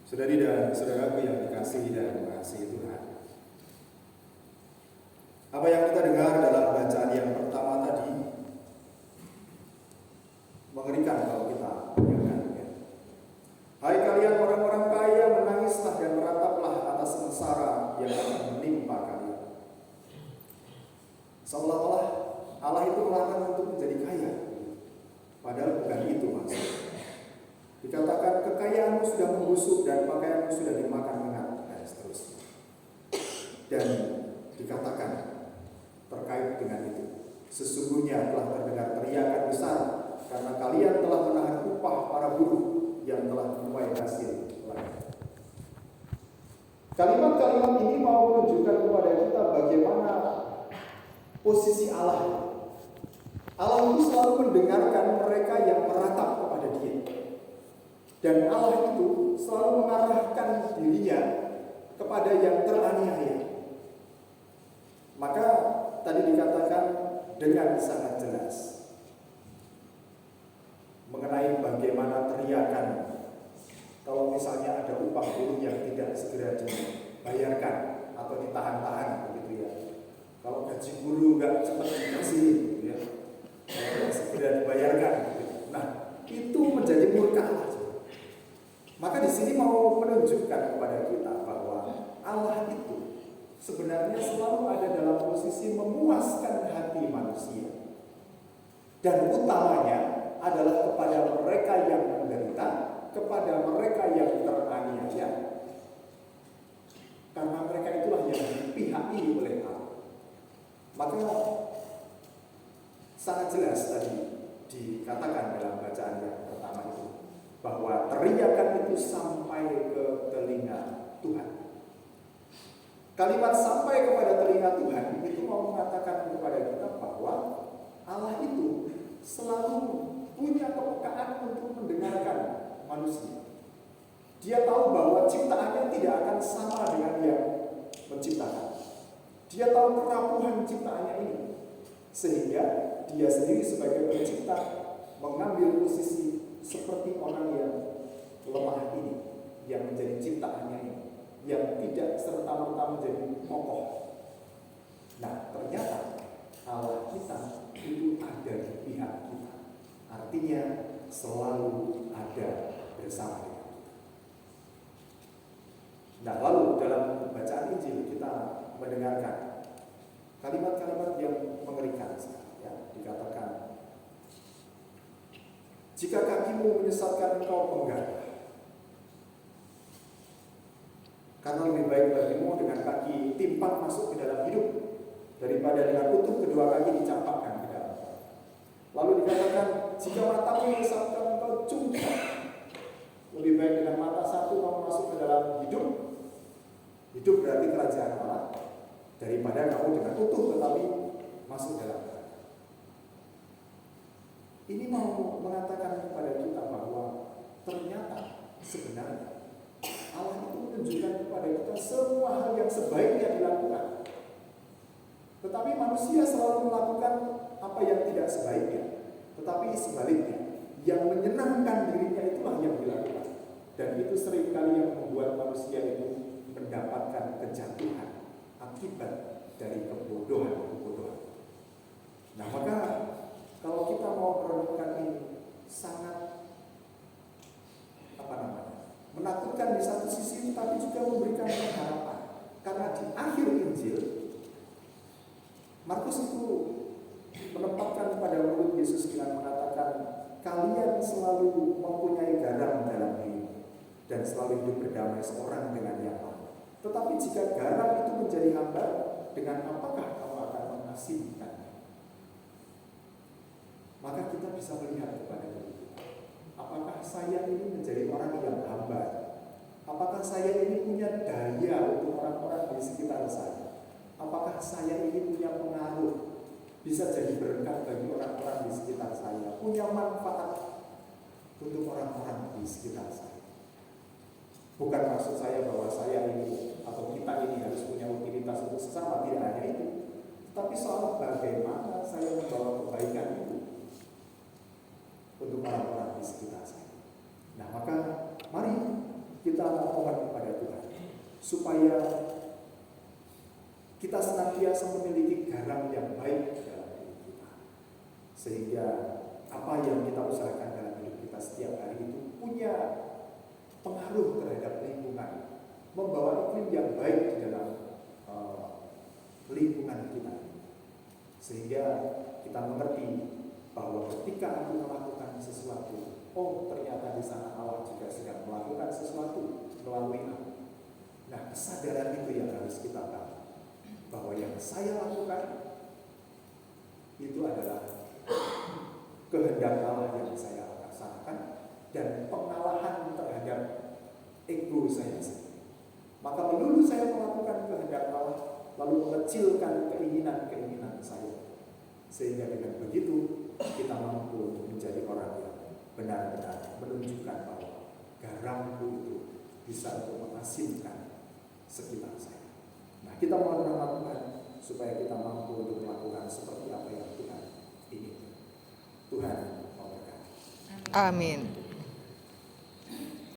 Saudari dan saudaraku yang dikasihi dan mengasihi Tuhan, apa yang kita dengar dalam bacaan yang pertama tadi mengerikan kalau kita dengarkan. Hai kalian orang-orang kaya, menangislah dan merataplah atas sengsara yang akan menimpa kalian. Seolah-olah Allah itu melarang untuk menjadi kaya, padahal bukan itu maksudnya. Dikatakan kekayaanmu sudah membusuk dan pakaianmu sudah dimakan lengan, dan seterusnya. Dan dikatakan terkait dengan itu, sesungguhnya telah terdengar teriakan besar karena kalian telah menahan upah para buruh yang telah menuai hasil ladang. Kalimat-kalimat ini mau menunjukkan kepada kita bagaimana posisi Allah. Allah itu selalu mendengarkan mereka yang meratap kepada Dia. Dan Allah itu selalu mengarahkan dirinya kepada yang teraniaya. Maka tadi dikatakan dengan sangat jelas mengenai bagaimana teriakan kalau misalnya ada upah buruh yang tidak segera dibayarkan atau ditahan-tahan, begitu ya. Kalau gaji buruh nggak cepat dikasih, gitu ya, tidak segera dibayarkan. Gitu. Nah, itu menjadi murka Allah. Maka di sini mau menunjukkan kepada kita bahwa Allah itu sebenarnya selalu ada dalam posisi memuaskan hati manusia. Dan utamanya adalah kepada mereka yang menderita, kepada mereka yang teraniaya. Karena mereka itulah yang dipihaki oleh Allah. Maka sangat jelas tadi dikatakan dalam bacaan yang pertama itu, bahwa teriakan itu sampai ke telinga Tuhan. Kalimat sampai kepada telinga Tuhan itu mau mengatakan kepada kita bahwa Allah itu selalu punya kepekaan untuk mendengarkan manusia. Dia tahu bahwa ciptaannya tidak akan sama dengan yang menciptakan. Dia tahu kerapuhan ciptaannya ini, sehingga Dia sendiri sebagai pencipta mengambil posisi seperti orang yang lemah ini, yang menjadi ciptaannya ini, yang tidak serta-merta menjadi kokoh. Nah, ternyata Allah kita itu ada di pihak kita. Artinya selalu ada bersama dengan kita. Nah, lalu dalam bacaan Injil kita mendengarkan kalimat-kalimat yang mengerikan sekali. Ya, dikatakan, jika kakimu menyesatkan engkau, penggalah. Karena lebih baik bagimu dengan kaki timpang masuk ke dalam hidup daripada dengan utuh kedua kaki dicampakkan ke dalam. Lalu dikatakan, jika matamu menyesatkan engkau, cungkap. Lebih baik dengan mata satu kamu masuk ke dalam hidup. Hidup berarti kerajaan Allah, daripada kamu dengan utuh tetapi masuk dalam neraka. Ini mau mengatakan kepada kita bahwa ternyata sebenarnya Allah itu menunjukkan kepada kita semua hal yang sebaiknya dilakukan. Tetapi manusia selalu melakukan apa yang tidak sebaiknya. Tetapi sebaliknya, yang menyenangkan dirinya itulah yang dilakukan. Dan itu seringkali yang membuat manusia itu mendapatkan kejatuhan akibat dari kebodohan. Nah, maka kalau kita mau merenungkan ini sangat menakutkan di satu sisi, tapi juga memberikan harapan. Karena di akhir Injil, Markus itu menempatkan pada mulut Yesus dengan mengatakan, kalian selalu mempunyai garam dalam diri dan selalu hidup berdamai seorang dengan yang lain. Tetapi jika garam itu menjadi hambar, dengan apakah kamu akan mengasihkannya? Maka kita bisa melihat kepada diri kita. Apakah saya ini menjadi orang yang hambar? Apakah saya ini punya daya untuk orang-orang di sekitar saya? Apakah saya ini punya pengaruh, bisa jadi berkat bagi orang-orang di sekitar saya, punya manfaat untuk orang-orang di sekitar saya? Bukan maksud saya bahwa saya ini atau kita ini harus punya utilitas untuk sesama, tidak hanya itu. Tapi soal bagaimana saya membawa kebaikan itu untuk orang-orang di sekitar saya. Nah, maka mari kita kita mohon kepada Tuhan supaya kita senantiasa memiliki garam yang baik dalam hidup kita, sehingga apa yang kita usahakan dalam hidup kita setiap hari itu punya pengaruh terhadap lingkungan, membawa iklim yang baik di dalam lingkungan kita, sehingga kita mengerti bahwa ketika aku melakukan sesuatu, oh ternyata di sana Allah juga sedang melakukan sesuatu melalui aku. Nah, kesadaran itu yang harus kita tahu, bahwa yang saya lakukan itu adalah kehendak Allah yang saya laksanakan, dan pengalahan terhadap ego saya sendiri. Maka melulu saya melakukan kehendak Allah, lalu mengecilkan keinginan-keinginan saya, sehingga dengan begitu kita mampu untuk menjadi orang yang benar-benar menunjukkan bahwa garamku itu bisa untuk mengasinkan sekitar saya. Nah, kita mohon rahmat Tuhan supaya kita mampu untuk melakukan seperti apa yang Tuhan inginkan. Tuhan memberkati. Amin.